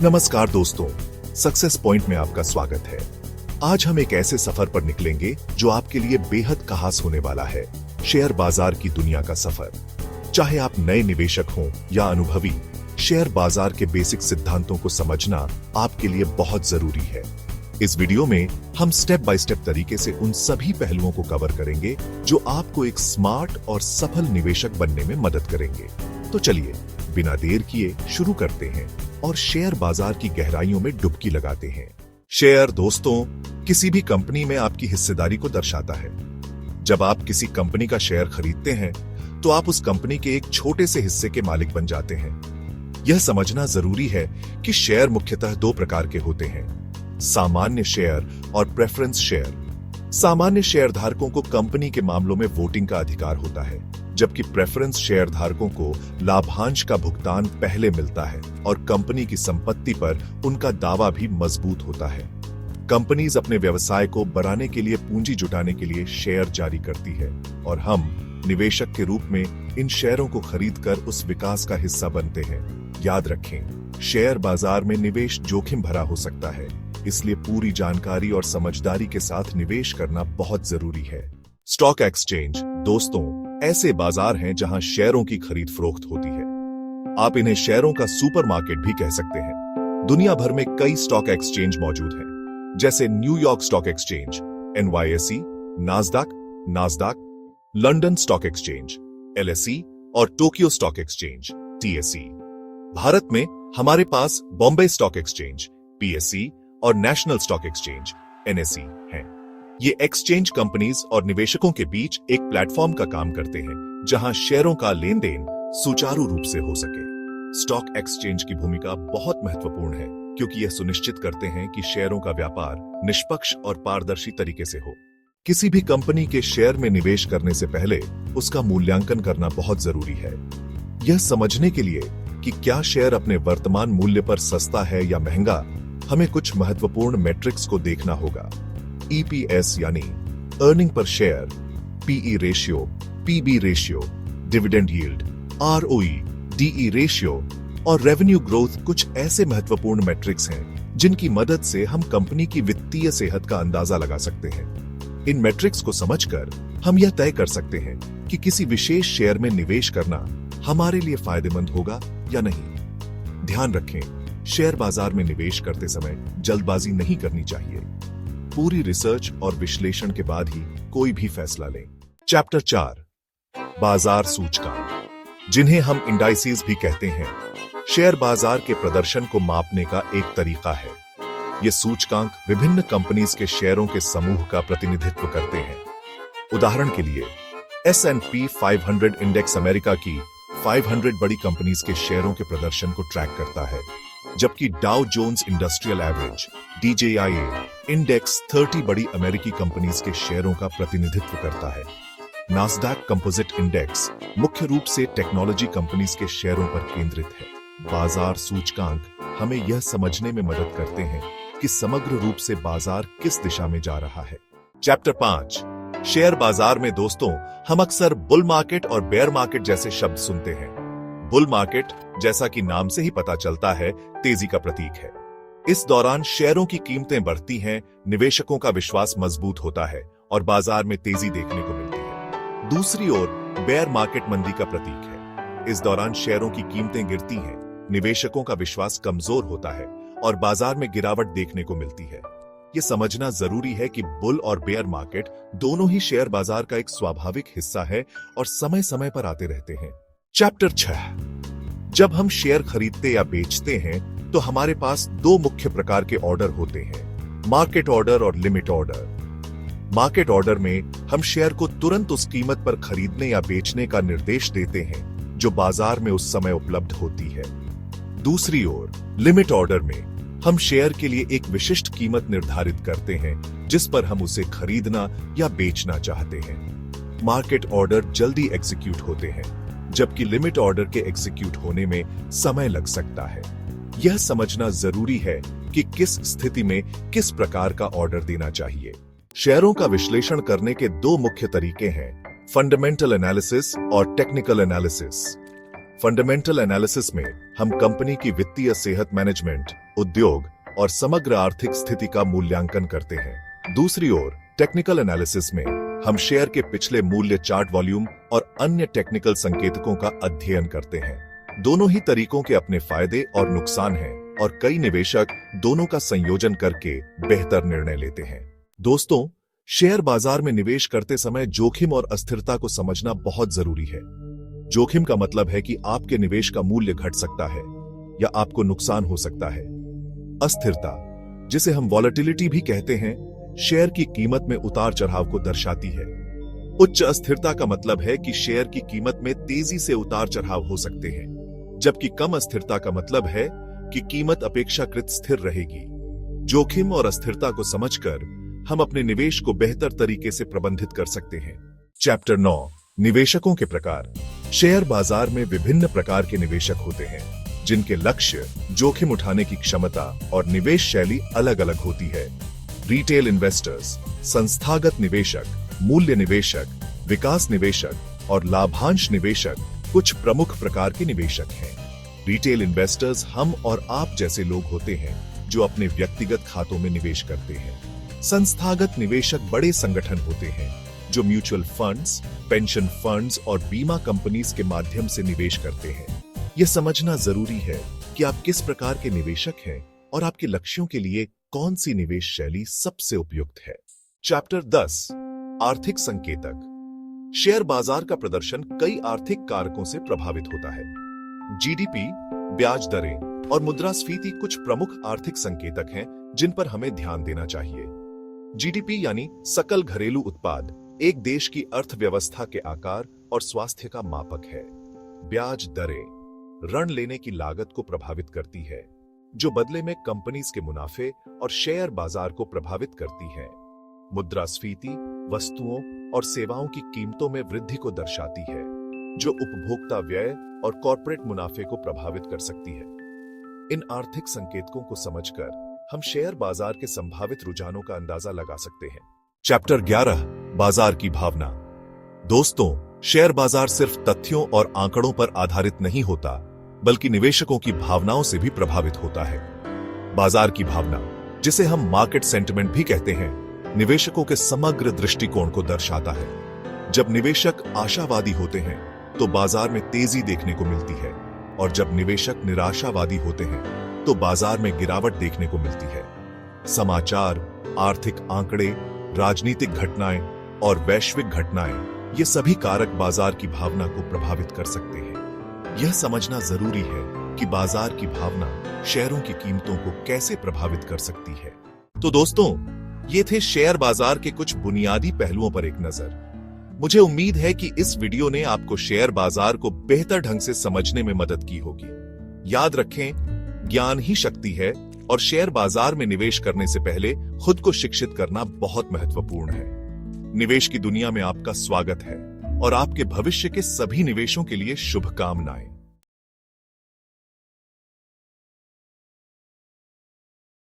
नमस्कार दोस्तों, success point में आपका स्वागत है। आज हम एक ऐसे सफर पर निकलेंगे जो आपके लिए बेहद खास होने वाला है। शेयर बाजार की दुनिया का सफर। चाहे आप नए निवेशक हों या अनुभवी, शेयर बाजार के बेसिक सिद्धांतों को समझना आपके लिए बहुत जरूरी है। इस वीडियो में हम स्टेप बाय स्टेप तरीके से उन सभी पहलुओं को कवर करेंगे जो आपको एक स्मार्ट और सफल निवेशक बनने में मदद करेंगे। तो चलिए बिना देर किए शुरू करते हैं और शेयर बाजार की गहराइयों में डुबकी लगाते हैं। शेयर दोस्तों किसी भी कंपनी में आपकी हिस्सेदारी को दर्शाता है। जब आप किसी कंपनी का शेयर खरीदते हैं तो आप उस कंपनी के एक छोटे से हिस्से के मालिक बन जाते हैं। यह समझना जरूरी है कि शेयर मुख्यतः दो प्रकार के होते हैं, सामान्य शेयर और प्रेफरेंस शेयर। सामान्य शेयर धारकों को कंपनी के मामलों में वोटिंग का अधिकार होता है, जबकि प्रेफरेंस शेयर धारकों को लाभांश का भुगतान पहले मिलता है और कंपनी की संपत्ति पर उनका दावा भी मजबूत होता है। कंपनीज अपने व्यवसाय को बढ़ाने के लिए पूंजी जुटाने के लिए शेयर जारी करती है और हम निवेशक के रूप में इन शेयरों को खरीदकर उस विकास का हिस्सा बनते हैं। याद रखें, शेयर बाजार में निवेश जोखिम भरा हो सकता है, इसलिए पूरी जानकारी और समझदारी के साथ निवेश करना बहुत जरूरी है। स्टॉक एक्सचेंज दोस्तों ऐसे बाजार हैं जहां शेयरों की खरीद फरोख्त होती है। आप इन्हें शेयरों का सुपरमार्केट भी कह सकते हैं। दुनिया भर में कई स्टॉक एक्सचेंज मौजूद हैं, जैसे New York stock exchange NYSE, नास्डाक, London stock exchange LSE और Tokyo stock exchange TSE। Bharat में हमारे पास बॉम्बे स्टॉक एक्सचेंज PSE और नेशनल स्टॉक एक्सचेंज NSE हैं। ये एक्सचेंज कंपनीज और निवेशकों के बीच एक प्लेटफॉर्म का काम करते हैं जहां शेयरों का लेन देन सुचारू रूप से हो सके। स्टॉक एक्सचेंज की भूमिका बहुत महत्वपूर्ण है क्योंकि यह सुनिश्चित करते हैं कि शेयरों का व्यापार निष्पक्ष और पारदर्शी तरीके से हो। किसी भी कंपनी के शेयर में निवेश करने से पहले उसका मूल्यांकन करना बहुत जरूरी है। यह समझने के लिए कि क्या शेयर अपने वर्तमान मूल्य पर सस्ता है या महंगा, हमें कुछ महत्वपूर्ण मैट्रिक्स को देखना होगा। EPS यानी earning per share, PE ratio, PB ratio, dividend yield, ROE, DE ratio और रेवेन्यू ग्रोथ कुछ ऐसे महत्वपूर्ण मैट्रिक्स हैं जिनकी मदद से हम कंपनी की वित्तीय सेहत का अंदाजा लगा सकते हैं। इन मैट्रिक्स को समझकर हम यह तय कर सकते हैं कि किसी विशेष शेयर में निवेश करना हमारे लिए फायदेमंद होगा या नहीं। ध्यान रखें, शेयर बाजार में निवेश करते समय जल्दबाजी नहीं करनी चाहिए। पूरी रिसर्च और विश्लेषण के बाद ही कोई भी फैसला लें। चैप्टर 4 बाजार सूचकांक, जिन्हें हम इंडाइसेस भी कहते हैं, शेयर बाजार के प्रदर्शन को मापने का एक तरीका है। ये सूचकांक विभिन्न कंपनीज के शेयरों के समूह का प्रतिनिधित्व करते हैं। उदाहरण के लिए S&P 500 इंडेक्स अमेरिका की 500 बड़ी कंपनीज के शेयरों के प्रदर्शन को ट्रैक करता है, जबकि Dow Jones Industrial Average DJIA index 30 बड़ी अमेरिकी कंपनीज के शेयरों का प्रतिनिधित्व करता है। नास्डैक कंपोजिट इंडेक्स मुख्य रूप से टेक्नोलॉजी कंपनीज के शेयरों पर केंद्रित है। बाजार सूचकांक हमें यह समझने में मदद करते हैं कि समग्र रूप से बाजार किस दिशा में जा रहा है। चैप्टर 5 शेयर बाजार में दोस्तों हम अक्सर बुल मार्केट और बेयर मार्केट जैसे शब्द सुनते हैं। बुल मार्केट, जैसा कि नाम से ही पता चलता है, तेजी का प्रतीक है। इस दौरान शेयरों की कीमतें बढ़ती हैं, निवेशकों का विश्वास मजबूत होता है और बाजार में तेजी देखने को मिलती है। दूसरी ओर बेयर मार्केट मंदी का प्रतीक है। इस दौरान शेयरों की कीमतें गिरती हैं, निवेशकों का विश्वास कमजोर होता है और बाजार में गिरावट देखने को मिलती है। यह समझना जरूरी है कि बुल और बेयर मार्केट दोनों ही शेयर बाजार का एक स्वाभाविक हिस्सा है और समय समय पर आते रहते हैं। चैप्टर 6 जब हम शेयर खरीदते या बेचते हैं तो हमारे पास दो मुख्य प्रकार के ऑर्डर होते हैं, मार्केट ऑर्डर और लिमिट ऑर्डर। मार्केट ऑर्डर में हम शेयर को तुरंत उस कीमत पर खरीदने या बेचने का निर्देश देते हैं जो बाजार में उस समय उपलब्ध होती है। दूसरी ओर लिमिट ऑर्डर में हम शेयर के लिए एक विशिष्ट कीमत निर्धारित करते हैं जिस पर हम उसे खरीदना या बेचना चाहते हैं। मार्केट ऑर्डर जल्दी एग्जीक्यूट होते हैं, जबकि लिमिट ऑर्डर के एग्जीक्यूट होने में समय लग सकता है। यह समझना जरूरी है कि किस स्थिति में किस प्रकार का ऑर्डर देना चाहिए। शेयरों का विश्लेषण करने के दो मुख्य तरीके हैं, फंडामेंटल एनालिसिस और टेक्निकल एनालिसिस। फंडामेंटल एनालिसिस में हम कंपनी की वित्तीय सेहत मैनेजमेंट, उद्योग और समग्र आर्थिक स्थिति का मूल्यांकन करते हैं। दूसरी ओर टेक्निकल एनालिसिस में हम शेयर के पिछले मूल्य, चार्ट वॉल्यूम और अन्य टेक्निकल संकेतकों का अध्ययन करते हैं। दोनों ही तरीकों के अपने फायदे और नुकसान हैं और कई निवेशक दोनों का संयोजन करके बेहतर निर्णय लेते हैं। दोस्तों, शेयर बाजार में निवेश करते समय जोखिम और अस्थिरता को समझना बहुत जरूरी है। जोखिम का मतलब है कि आपके निवेश का मूल्य घट सकता है या आपको नुकसान हो सकता है। अस्थिरता, जिसे हम वॉलेटिलिटी भी कहते हैं, शेयर की कीमत में उतार चढ़ाव को दर्शाती है। उच्च अस्थिरता का मतलब है कि शेयर की कीमत में तेजी से उतार चढ़ाव हो सकते हैं, जबकि कम अस्थिरता का मतलब है कि कीमत अपेक्षाकृत स्थिर रहेगी। जोखिम और अस्थिरता को समझकर हम अपने निवेश को बेहतर तरीके से प्रबंधित कर सकते हैं। चैप्टर 9, निवेशकों के प्रकार। शेयर बाजार में विभिन्न प्रकार के निवेशक होते हैं, जिनके लक्ष्य, जोखिम उठाने की क्षमता और निवेश शैली अलग अलग होती है। रिटेल इन्वेस्टर्स, संस्थागत निवेशक, मूल्य निवेशक, विकास निवेशक और लाभांश निवेशक कुछ प्रमुख प्रकार के निवेशक हैं। रिटेल इन्वेस्टर्स हम और आप जैसे लोग होते हैं जो अपने व्यक्तिगत खातों में निवेश करते हैं। संस्थागत निवेशक बड़े संगठन होते हैं जो म्यूचुअल फंड्स, पेंशन फंड्स और बीमा कंपनीज के माध्यम से निवेश करते हैं। यह समझना जरूरी है कि आप किस प्रकार के निवेशक हैं और आपके लक्ष्यों के लिए कौन सी निवेश शैली सबसे उपयुक्त है। चैप्टर 10, आर्थिक संकेतक। शेयर बाजार का प्रदर्शन कई आर्थिक कारकों से प्रभावित होता है। जीडीपी, ब्याज दरें और मुद्रास्फीति कुछ प्रमुख आर्थिक संकेतक हैं जिन पर हमें ध्यान देना चाहिए। जीडीपी यानी सकल घरेलू उत्पाद एक देश की अर्थव्यवस्था के आकार और स्वास्थ्य का मापक है। ब्याज दरें ऋण लेने की लागत को प्रभावित करती है, जो बदले में कंपनीज के मुनाफे और शेयर बाजार को प्रभावित करती है। मुद्रास्फीति वस्तुओं और सेवाओं की कीमतों में वृद्धि को दर्शाती है, जो उपभोक्ता व्यय और कॉर्पोरेट मुनाफे को प्रभावित कर सकती है। इन आर्थिक संकेतकों को समझकर हम शेयर बाजार के संभावित रुझानों का अंदाजा लगा सकते हैं। चैप्टर 11, बाजार की भावना। दोस्तों, शेयर बाजार सिर्फ तथ्यों और आंकड़ों पर आधारित नहीं होता, बल्कि निवेशकों की भावनाओं से भी प्रभावित होता है। बाजार की भावना, जिसे हम मार्केट सेंटिमेंट भी कहते हैं, निवेशकों के समग्र दृष्टिकोण को दर्शाता है। जब निवेशक आशावादी होते हैं तो बाजार में तेजी देखने को मिलती है, और जब निवेशक निराशावादी होते हैं तो बाजार में गिरावट देखने को मिलती है। समाचार, आर्थिक आंकड़े, राजनीतिक घटनाएं और वैश्विक घटनाएं, ये सभी कारक बाजार की भावना को प्रभावित कर सकते हैं। यह समझना जरूरी है कि बाजार की भावना शेयरों की कीमतों को कैसे प्रभावित कर सकती है। तो दोस्तों, ये थे शेयर बाजार के कुछ बुनियादी पहलुओं पर एक नजर। मुझे उम्मीद है कि इस वीडियो ने आपको शेयर बाजार को बेहतर ढंग से समझने में मदद की होगी। याद रखें, ज्ञान ही शक्ति है और शेयर बाजार में निवेश करने से पहले खुद को शिक्षित करना बहुत महत्वपूर्ण है। निवेश की दुनिया में आपका स्वागत है और आपके भविष्य के सभी निवेशों के लिए शुभकामनाएं।